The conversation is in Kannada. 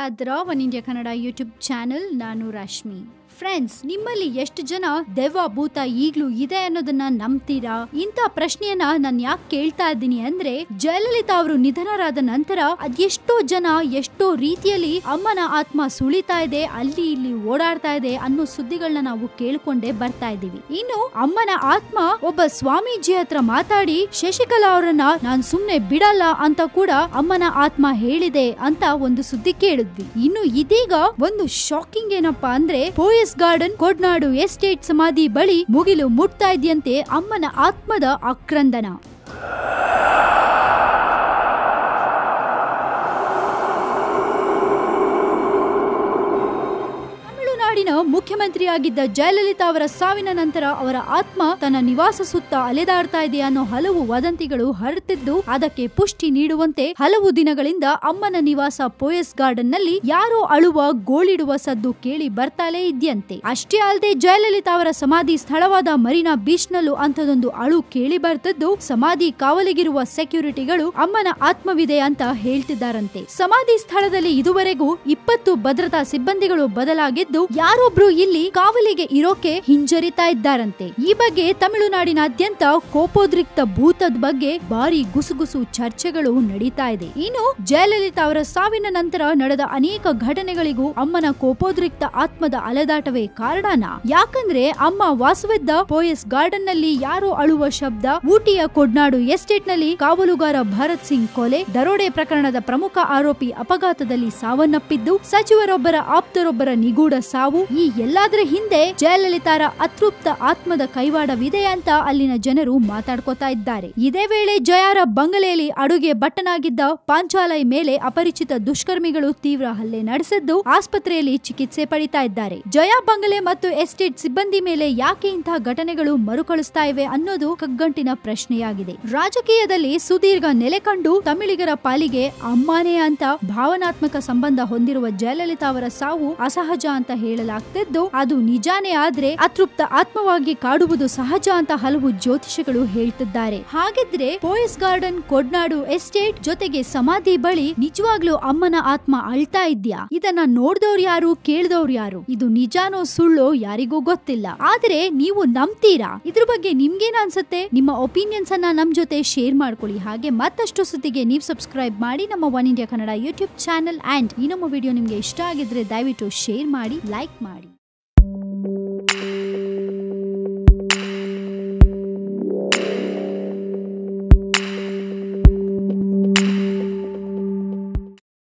ನೋಡ್ತಾ ಇದ್ದೀರಾ one India Kannada YouTube channel. ನಾನು ರಶ್ಮಿ. ಫ್ರೆಂಡ್ಸ್, ನಿಮ್ಮಲ್ಲಿ ಎಷ್ಟು ಜನ ದೆವ್ವ ಭೂತ ಈಗ್ಲೂ ಇದೆ ಅನ್ನೋದನ್ನ ನಂಬ್ತೀರಾ? ಇಂತ ಪ್ರಶ್ನೆಯನ್ನ ನಾನು ಯಾಕೆ ಕೇಳ್ತಾ ಇದ್ದೀನಿ ಅಂದ್ರೆ, ಜಯಲಲಿತಾ ಅವರು ನಿಧನರಾದ ನಂತರ ಅದೆಷ್ಟೋ ಜನ ಎಷ್ಟೋ ರೀತಿಯಲ್ಲಿ ಅಮ್ಮನ ಆತ್ಮ ಸುಳಿತಾ ಇದೆ, ಅಲ್ಲಿ ಇಲ್ಲಿ ಓಡಾಡ್ತಾ ಇದೆ ಅನ್ನೋ ಸುದ್ದಿಗಳನ್ನ ನಾವು ಕೇಳ್ಕೊಂಡೇ ಬರ್ತಾ ಇದೀವಿ. ಇನ್ನು ಅಮ್ಮನ ಆತ್ಮ ಒಬ್ಬ ಸ್ವಾಮೀಜಿ ಹತ್ರ ಮಾತಾಡಿ ಶಶಿಕಲಾ ಅವರನ್ನ ನಾನ್ ಸುಮ್ನೆ ಬಿಡಲ್ಲ ಅಂತ ಕೂಡ ಅಮ್ಮನ ಆತ್ಮ ಹೇಳಿದೆ ಅಂತ ಒಂದು ಸುದ್ದಿ ಕೇಳಿದ್ವಿ. ಇನ್ನು ಇದೀಗ ಒಂದು ಶಾಕಿಂಗ್ ಏನಪ್ಪಾ ಅಂದ್ರೆ, ಪೋಯಸ್ ಗಾರ್ಡನ್ ಕೊಡ್ನಾಡು ಎಸ್ಟೇಟ್ ಸಮಾಧಿ ಬಳಿ ಮುಗಿಲು ಮುಟ್ತಾ ಇದೆಯಂತೆ ಅಮ್ಮನ ಆತ್ಮದ ಆಕ್ರಂದನ. ಮುಖ್ಯಮಂತ್ರಿಯಾಗಿದ್ದ ಜಯಲಲಿತಾ ಅವರ ಸಾವಿನ ನಂತರ ಅವರ ಆತ್ಮ ತನ್ನ ನಿವಾಸ ಸುತ್ತ ಅಲೆದಾಡ್ತಾ ಇದೆ ಅನ್ನೋ ಹಲವು ವದಂತಿಗಳು ಹರಡುತ್ತಿದ್ದು, ಅದಕ್ಕೆ ಪುಷ್ಟಿ ನೀಡುವಂತೆ ಹಲವು ದಿನಗಳಿಂದ ಅಮ್ಮನ ನಿವಾಸ ಪೋಯಸ್ ಗಾರ್ಡನ್ ನಲ್ಲಿ ಯಾರೋ ಅಳುವ ಗೋಳಿಡುವ ಸದ್ದು ಕೇಳಿ ಬರ್ತಾಲೇ ಇದೆಯಂತೆ. ಅಷ್ಟೇ ಅಲ್ಲದೆ ಜಯಲಲಿತಾ ಅವರ ಸಮಾಧಿ ಸ್ಥಳವಾದ ಮರೀನಾ ಬೀಚ್ ನಲ್ಲೂ ಅಂತದೊಂದು ಅಳು ಕೇಳಿ ಬರ್ತಿದ್ದು, ಸಮಾಧಿ ಕಾವಲಿಗಿರುವ ಸೆಕ್ಯೂರಿಟಿಗಳು ಅಮ್ಮನ ಆತ್ಮವಿದೆ ಅಂತ ಹೇಳ್ತಿದ್ದಾರಂತೆ. ಸಮಾಧಿ ಸ್ಥಳದಲ್ಲಿ ಇದುವರೆಗೂ 20 ಭದ್ರತಾ ಸಿಬ್ಬಂದಿಗಳು ಬದಲಾಗಿದ್ದು, ಯಾರೊಬ್ರು ಇಲ್ಲಿ ಕಾವಲಿಗೆ ಇರೋಕೆ ಹಿಂಜರಿತಾ ಇದ್ದಾರಂತೆ. ಈ ಬಗ್ಗೆ ತಮಿಳುನಾಡಿನಾದ್ಯಂತ ಕೋಪೋದ್ರಿಕ್ತ ಭೂತದ ಬಗ್ಗೆ ಭಾರಿ ಗುಸುಗುಸು ಚರ್ಚೆಗಳು ನಡೀತಾ ಇದೆ. ಇನ್ನು ಜಯಲಲಿತಾ ಅವರ ಸಾವಿನ ನಂತರ ನಡೆದ ಅನೇಕ ಘಟನೆಗಳಿಗೂ ಅಮ್ಮನ ಕೋಪೋದ್ರಿಕ್ತ ಆತ್ಮದ ಅಲೆದಾಟವೇ ಕಾರಣನಾ? ಯಾಕಂದ್ರೆ ಅಮ್ಮ ವಾಸವಿದ್ದ ಪೋಯಸ್ ಗಾರ್ಡನ್ ನಲ್ಲಿ ಯಾರೋ ಅಳುವ ಶಬ್ದ, ಊಟಿಯ ಕೊಡ್ನಾಡು ಎಸ್ಟೇಟ್ ನಲ್ಲಿ ಕಾವಲುಗಾರ ಭರತ್ ಸಿಂಗ್ ಕೊಲೆ, ದರೋಡೆ ಪ್ರಕರಣದ ಪ್ರಮುಖ ಆರೋಪಿ ಅಪಘಾತದಲ್ಲಿ ಸಾವನ್ನಪ್ಪಿದ್ದು, ಸಚಿವರೊಬ್ಬರ ಆಪ್ತರೊಬ್ಬರ ನಿಗೂಢ ಸಾವು, ಈ ಎಲ್ಲದರ ಹಿಂದೆ ಜಯಲಲಿತಾರ ಅತೃಪ್ತ ಆತ್ಮದ ಕೈವಾಡವಿದೆ ಅಂತ ಅಲ್ಲಿನ ಜನರು ಮಾತಾಡ್ಕೋತಾ ಇದ್ದಾರೆ. ಇದೇ ವೇಳೆ ಜಯಾರ ಬಂಗಲೆಯಲ್ಲಿ ಅಡುಗೆ ಭಟ್ಟನಾಗಿದ್ದ ಪಾಂಚಾಲೈ ಮೇಲೆ ಅಪರಿಚಿತ ದುಷ್ಕರ್ಮಿಗಳು ತೀವ್ರ ಹಲ್ಲೆ ನಡೆಸಿದ್ದು, ಆಸ್ಪತ್ರೆಯಲ್ಲಿ ಚಿಕಿತ್ಸೆ ಪಡಿತಾ ಇದ್ದಾರೆ. ಜಯಾ ಬಂಗಲೆ ಮತ್ತು ಎಸ್ಟೇಟ್ ಸಿಬ್ಬಂದಿ ಮೇಲೆ ಯಾಕೆ ಇಂತಹ ಘಟನೆಗಳು ಮರುಕಳಿಸ್ತಾ ಇವೆ ಅನ್ನೋದು ಕಗ್ಗಂಟಿನ ಪ್ರಶ್ನೆಯಾಗಿದೆ. ರಾಜಕೀಯದಲ್ಲಿ ಸುದೀರ್ಘ ನೆಲೆ ಕಂಡು ತಮಿಳಿಗರ ಪಾಲಿಗೆ ಅಮ್ಮನೇ ಅಂತ ಭಾವನಾತ್ಮಕ ಸಂಬಂಧ ಹೊಂದಿರುವ ಜಯಲಲಿತಾ ಅವರ ಸಾವು ಅಸಹಜ ಅಂತ ಹೇಳಲಾಗ್ತಿದ್ದು, ಅದು ನಿಜಾನೇ ಆದ್ರೆ ಅತೃಪ್ತ ಆತ್ಮವಾಗಿ ಕಾಡುವುದು ಸಹಜ ಅಂತ ಹಲವು ಜ್ಯೋತಿಷಿಗಳು ಹೇಳ್ತಿದ್ದಾರೆ. ಹಾಗಿದ್ರೆ ಪೋಯಸ್ ಗಾರ್ಡನ್ ಕೊಡ್ನಾಡು ಎಸ್ಟೇಟ್ ಜೊತೆಗೆ ಸಮಾಧಿ ಬಳಿ ನಿಜವಾಗ್ಲೂ ಅಮ್ಮನ ಆತ್ಮ ಅಳ್ತಾ ಇದ್ಯಾ? ಇದನ್ನ ನೋಡ್ದವ್ರು ಯಾರು, ಕೇಳ್ದವ್ರು ಯಾರು? ಇದು ನಿಜಾನೋ ಸುಳ್ಳೋ ಯಾರಿಗೂ ಗೊತ್ತಿಲ್ಲ. ಆದ್ರೆ ನೀವು ನಂಬ್ತೀರಾ? ಇದ್ರ ಬಗ್ಗೆ ನಿಮ್ಗೇನ್ ಅನ್ಸುತ್ತೆ? ನಿಮ್ಮ ಒಪಿನಿಯನ್ಸ್ ಅನ್ನ ನಮ್ ಜೊತೆ ಶೇರ್ ಮಾಡ್ಕೊಳ್ಳಿ. ಹಾಗೆ ಮತ್ತಷ್ಟು ಸುದ್ದಿಗೆ ನೀವು ಸಬ್ಸ್ಕ್ರೈಬ್ ಮಾಡಿ ನಮ್ಮ one India Kannada YouTube channel. And ಈ ನಮ್ಮ ವಿಡಿಯೋ ನಿಮ್ಗೆ ಇಷ್ಟ ಆಗಿದ್ರೆ ದಯವಿಟ್ಟು ಶೇರ್ ಮಾಡಿ, ಲೈಕ್ ಮಾಡಿ.